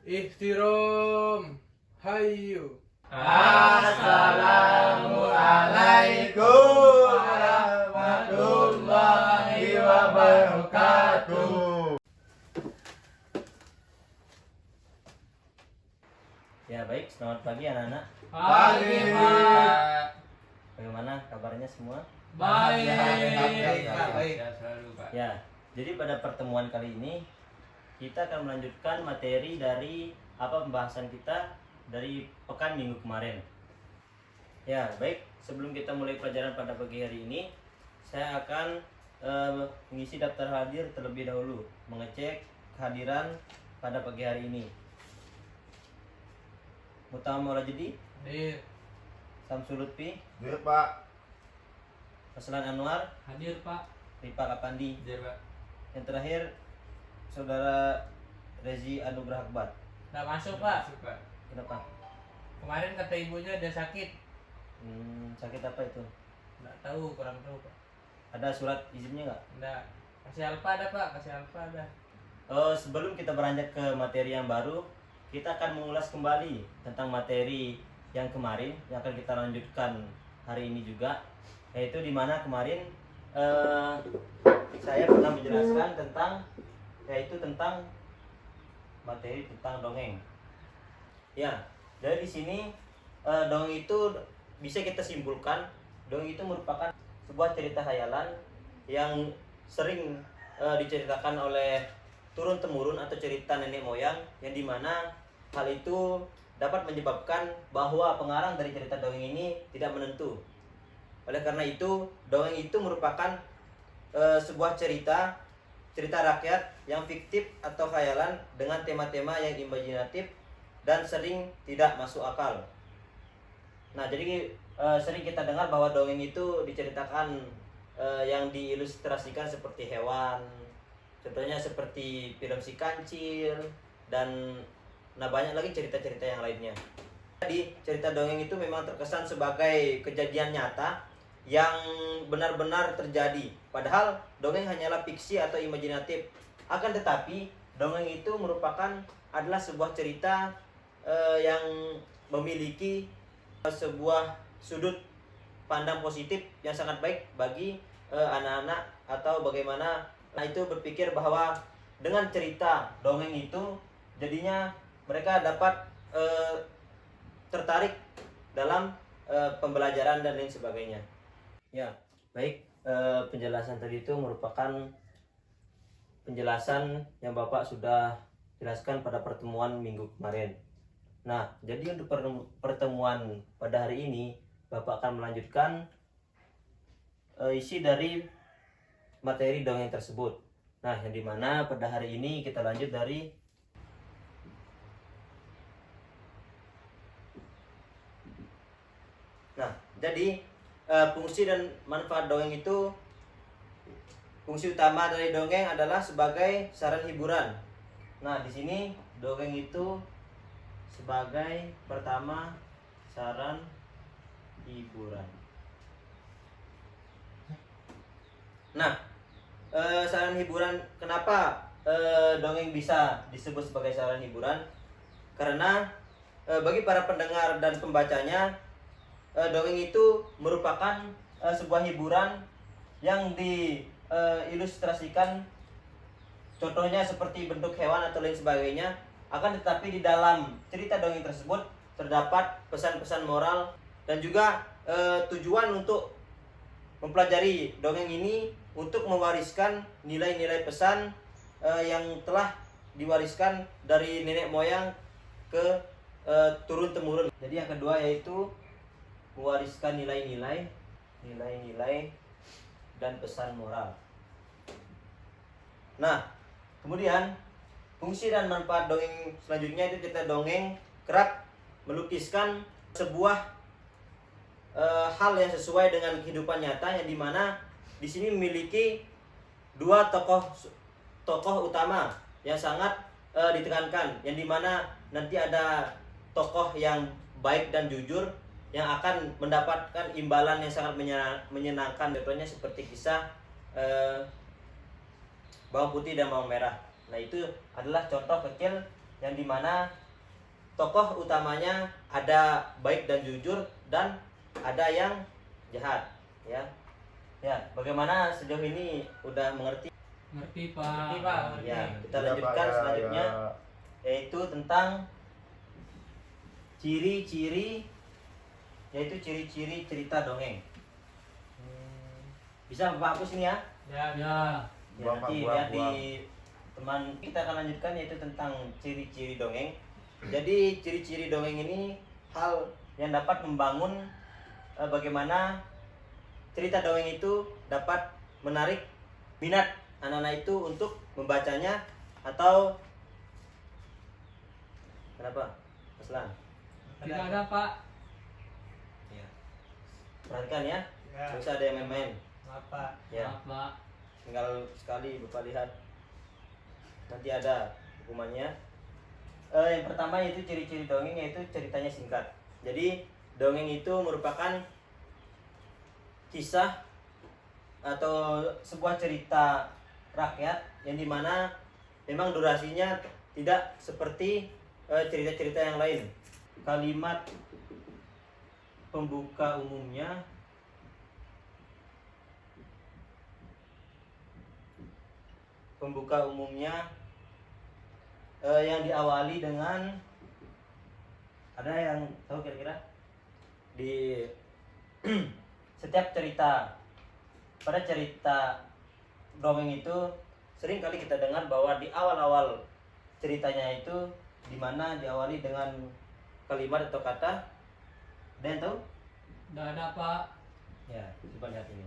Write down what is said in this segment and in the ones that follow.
Ihtiram. Hayu. Assalamualaikum warahmatullahi wabarakatuh. Ya baik, selamat pagi anak-anak. Pagi, Pak. Bagaimana kabarnya semua? Baik. Baik. Ya, jadi pada pertemuan kali ini kita akan melanjutkan materi dari pembahasan kita dari pekan minggu kemarin. Ya, baik. Sebelum kita mulai pelajaran pada pagi hari ini, saya akan mengisi daftar hadir terlebih dahulu, mengecek kehadiran pada pagi hari ini. Mutama Maulajudi, Hadir. Samsul Lutfi, Hadir, Pak. Maslan Anwar, Hadir, Pak. Ripa Kapandi. Hadir, Pak. Yang terakhir, Saudara Rezi Anugrah Akbar. Nggak masuk, Pak. Kenapa? Kemarin kata ibunya dia sakit. Sakit apa itu? Nggak tahu, kurang tahu, Pak. Ada surat izinnya nggak? Nggak. Kasih alfa ada, Pak. Kasih alfa ada. Sebelum kita beranjak ke materi yang baru, kita akan mengulas kembali tentang materi yang kemarin yang akan kita lanjutkan hari ini juga, yaitu di mana kemarin saya pernah menjelaskan tentang materi tentang dongeng. Ya, dari di sini dongeng itu bisa kita simpulkan, dongeng itu merupakan sebuah cerita khayalan yang sering diceritakan oleh turun temurun atau cerita nenek moyang, yang dimana hal itu dapat menyebabkan bahwa pengarang dari cerita dongeng ini tidak menentu. Oleh karena itu, dongeng itu merupakan sebuah cerita rakyat yang fiktif atau khayalan dengan tema-tema yang imajinatif dan sering tidak masuk akal. Nah, jadi sering kita dengar bahwa dongeng itu diceritakan yang diilustrasikan seperti hewan, contohnya seperti film Si Kancil, dan banyak lagi cerita-cerita yang lainnya. Jadi cerita dongeng itu memang terkesan sebagai kejadian nyata yang benar-benar terjadi. Padahal dongeng hanyalah fiksi atau imajinatif. Akan tetapi dongeng itu adalah sebuah cerita yang memiliki sebuah sudut pandang positif yang sangat baik bagi anak-anak, atau bagaimana itu berpikir bahwa dengan cerita dongeng itu jadinya mereka dapat tertarik dalam pembelajaran dan lain sebagainya. Ya, baik. Penjelasan tadi itu merupakan penjelasan yang Bapak sudah jelaskan pada pertemuan minggu kemarin. Nah, jadi untuk pertemuan pada hari ini, Bapak akan melanjutkan isi dari materi dongeng tersebut. Nah, yang dimana pada hari ini kita lanjut dari jadi fungsi dan manfaat dongeng itu, fungsi utama dari dongeng adalah sebagai saran hiburan. Nah, di sini dongeng itu sebagai pertama saran hiburan. Nah, saran hiburan, kenapa dongeng bisa disebut sebagai saran hiburan? Karena bagi para pendengar dan pembacanya, dongeng itu merupakan sebuah hiburan yang diilustrasikan, contohnya seperti bentuk hewan atau lain sebagainya. Akan tetapi di dalam cerita dongeng tersebut terdapat pesan-pesan moral dan juga tujuan untuk mempelajari dongeng ini untuk mewariskan nilai-nilai pesan yang telah diwariskan dari nenek moyang ke turun temurun. Jadi yang kedua yaitu mewariskan nilai-nilai dan pesan moral. Nah, kemudian fungsi dan manfaat dongeng selanjutnya itu cerita dongeng kerap melukiskan sebuah hal yang sesuai dengan kehidupan nyata, yang dimana di sini memiliki dua tokoh utama yang sangat ditekankan, yang dimana nanti ada tokoh yang baik dan jujur yang akan mendapatkan imbalan yang sangat menyenangkan. Contohnya seperti kisah bawang putih dan bawang merah. Nah, itu adalah contoh kecil yang dimana tokoh utamanya ada baik dan jujur dan ada yang jahat, ya. Ya, bagaimana sejauh ini udah mengerti? Ngerti Pak. Ngerti Pak. Ngerti. Ya, kita Iya, lanjutkan Pak, ya, selanjutnya, ya. yaitu tentang ciri-ciri, yaitu ciri-ciri cerita dongeng. Bisa Bapak hapus ini ya? Ya. Ya. Ya, Buang, Pak, nanti buang, lihat di teman kita akan lanjutkan, yaitu tentang ciri-ciri dongeng. Jadi ciri-ciri dongeng ini hal yang dapat membangun bagaimana cerita dongeng itu dapat menarik minat anak-anak itu untuk membacanya. Atau kenapa? Aslan? Tidak ada Pak. Ya. Perhatikan ya, Ya. nggak usah ada yang main-main. Maaf Pak. Ya, Maaf Pak. tinggal sekali Bapak lihat. Nanti ada hukumannya. Yang pertama yaitu ciri-ciri dongeng, yaitu ceritanya singkat. Jadi dongeng itu merupakan kisah atau sebuah cerita rakyat yang dimana memang durasinya tidak seperti cerita-cerita yang lain. Kalimat pembuka umumnya yang diawali dengan, ada yang tahu kira-kira di setiap cerita, pada cerita dongeng itu sering kali kita dengar bahwa di awal-awal ceritanya itu dimana diawali dengan kalimat atau kata. Ada yang tahu? Tidak ada Pak. Ya, coba lihat ini.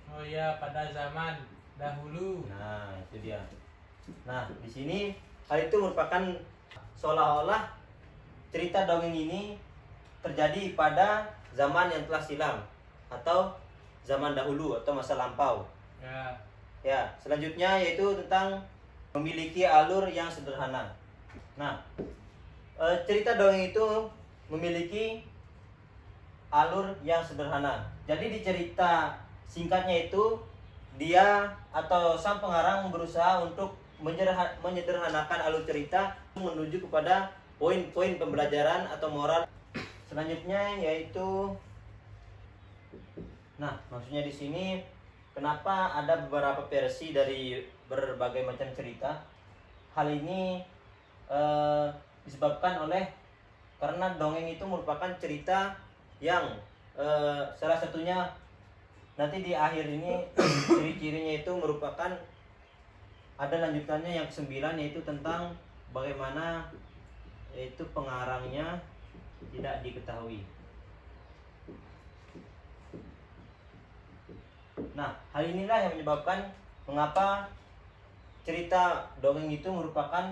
Oh iya, pada zaman dahulu. Nah, itu dia. Nah, di sini hal itu merupakan seolah-olah cerita dongeng ini terjadi pada zaman yang telah silam atau zaman dahulu atau masa lampau. Ya. Ya, selanjutnya yaitu tentang memiliki alur yang sederhana. Nah, cerita dongeng itu memiliki alur yang sederhana. Jadi di cerita singkatnya itu dia atau sang pengarang berusaha untuk menyederhanakan alur cerita menuju kepada poin-poin pembelajaran atau moral. Selanjutnya yaitu, nah maksudnya di sini kenapa ada beberapa versi dari berbagai macam cerita. Hal ini disebabkan oleh karena dongeng itu merupakan cerita yang salah satunya nanti di akhir ini ciri-cirinya itu merupakan ada lanjutannya yang ke-9, yaitu tentang bagaimana yaitu pengarangnya tidak diketahui. Nah, hal inilah yang menyebabkan mengapa cerita dongeng itu merupakan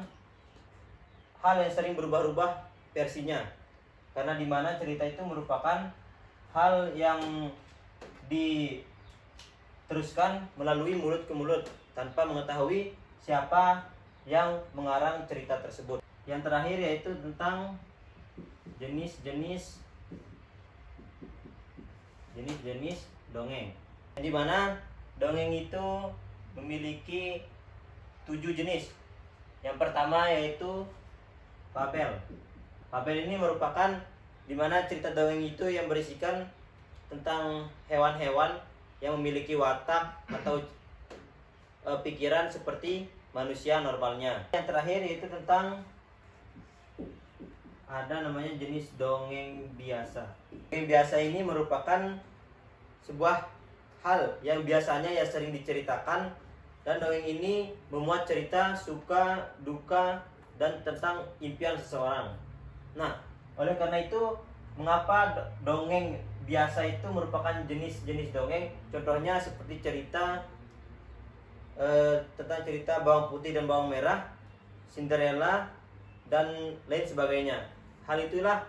hal yang sering berubah-ubah versinya. Karena dimana cerita itu merupakan hal yang diteruskan melalui mulut ke mulut tanpa mengetahui siapa yang mengarang cerita tersebut. Yang terakhir yaitu tentang jenis-jenis dongeng. Di mana dongeng itu memiliki 7 jenis. Yang pertama yaitu fabel. Fabel ini merupakan di mana cerita dongeng itu yang berisikan tentang hewan-hewan yang memiliki watak atau pikiran seperti manusia normalnya. Yang terakhir yaitu tentang ada namanya jenis dongeng biasa. Dongeng biasa ini merupakan sebuah hal yang biasanya ya sering diceritakan, dan dongeng ini memuat cerita suka, duka, dan tentang impian seseorang. Nah, oleh karena itu mengapa dongeng biasa itu merupakan jenis-jenis dongeng? Contohnya seperti cerita tentang cerita bawang putih dan bawang merah, Cinderella, dan lain sebagainya. Hal itulah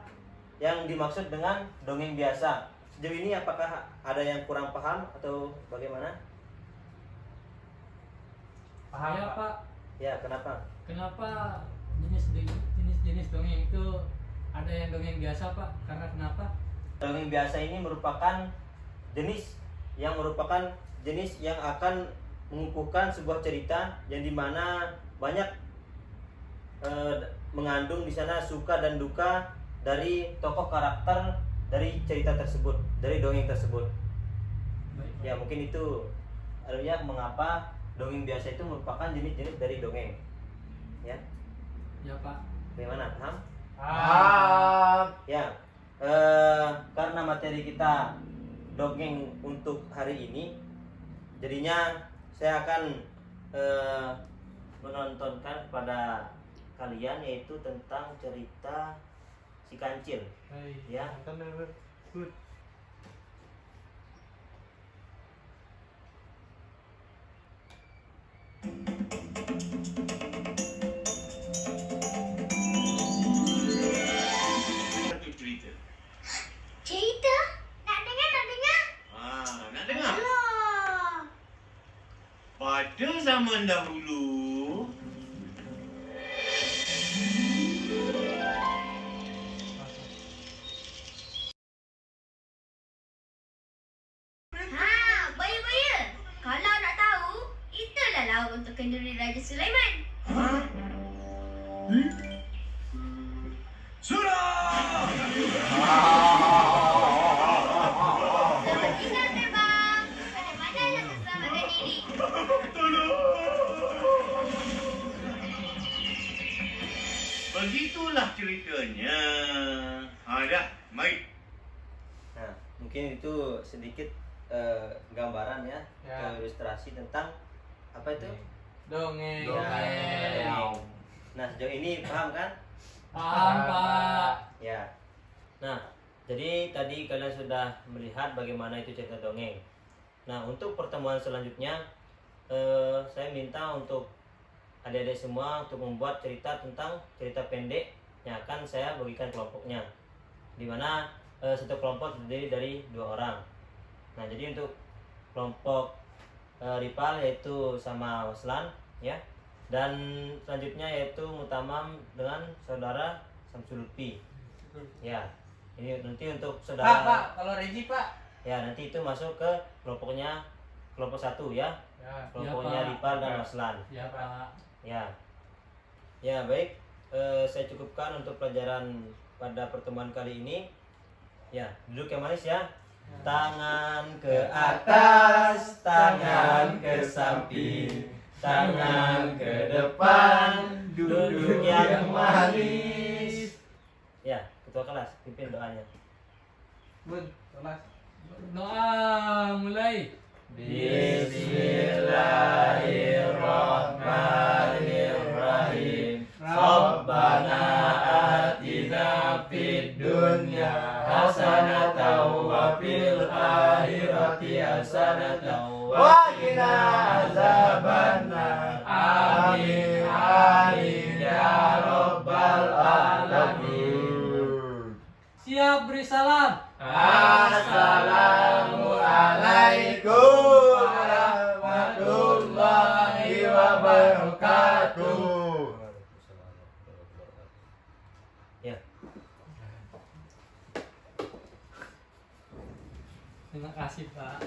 yang dimaksud dengan dongeng biasa. Sejauh ini apakah ada yang kurang paham atau bagaimana? Paham Ya Pak? Pak. Ya, kenapa? Kenapa jenis dongeng itu ada yang dongeng biasa Pak? Karena kenapa? Dongeng biasa ini merupakan jenis yang akan mengukuhkan sebuah cerita yang dimana banyak mengandung di sana suka dan duka dari tokoh karakter dari cerita tersebut, dari dongeng tersebut. Baik, Pak. Ya mungkin itu artinya mengapa dongeng biasa itu merupakan jenis-jenis dari dongeng. Ya, Ya Pak. bagaimana? Paham? Paham. Ya, karena materi kita dongeng untuk hari ini, jadinya saya akan menontonkan kepada kalian yaitu tentang cerita si kancil. Ya. Satu cerita. Cerita? Nak dengar, nak dengar? Nak dengar? Alah. Pada zaman dahulu, Baya-baya. Kalau nak tahu, itulah laut untuk kenduri Raja Sulaiman. surah! Selamat tinggal terbang. Pada mana nak selamatkan diri? Begitulah ceritanya. Dah, mari. Nah, mungkin itu sedikit gambaran ya, Ya. ilustrasi tentang apa itu? Dongeng. Ya. Nah, sejauh ini paham kan? Paham Pak. Ya. Nah, jadi tadi kalian sudah melihat bagaimana itu cerita dongeng. Nah, untuk pertemuan selanjutnya, saya minta untuk adik-adik semua untuk membuat cerita tentang cerita pendek yang akan saya bagikan kelompoknya, dimana satu kelompok terdiri dari 2 orang. Nah, jadi untuk kelompok Ripal yaitu sama Waslan ya, dan selanjutnya yaitu Mutamam dengan saudara Samsul Lutfi. Ya, ini nanti untuk Pak, saudara kalau Regi Pak. ya nanti itu masuk ke kelompoknya kelompok 1 ya, Ya. kelompoknya Pak. Ripal dan Waslan. Ya Pak. Ya, ya baik. Saya cukupkan untuk pelajaran pada pertemuan kali ini. Ya, duduk yang manis ya. Tangan ke atas, tangan ke samping, tangan ke depan, duduk yang manis. Ya, ketua kelas, pimpin doanya. Bun, kelas. Doa mulai. Bismillahirrahmanirrahim. Rabbana atina fid dunya hasanatan wa fil akhirati hasanatan wa qina azabannar. Amin amin ya rabbal alamin. Siap beri salam. Assalamualaikum warahmatullahi wabarakatuh. Ya. Terima kasih Pak.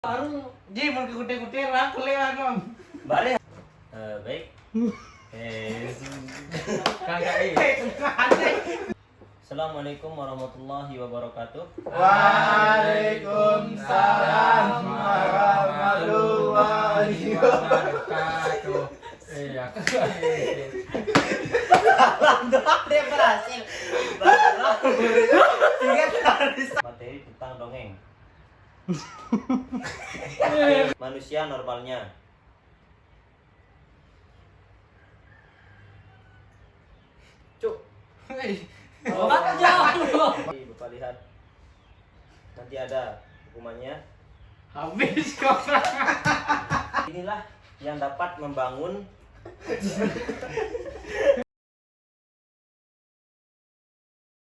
Baru Ji mau kute-kute aku lewat dong. Bare. Baik. Kagak Assalamualaikum warahmatullahi wabarakatuh. Waalaikumsalam warahmatullahi wabarakatuh. Iya. Dia berhasil. Materi tentang dongeng. Manusia normalnya. Cuk. Bapak jawab. Bapak lihat. Nanti ada hukumannya. Habis kok. Inilah yang dapat membangun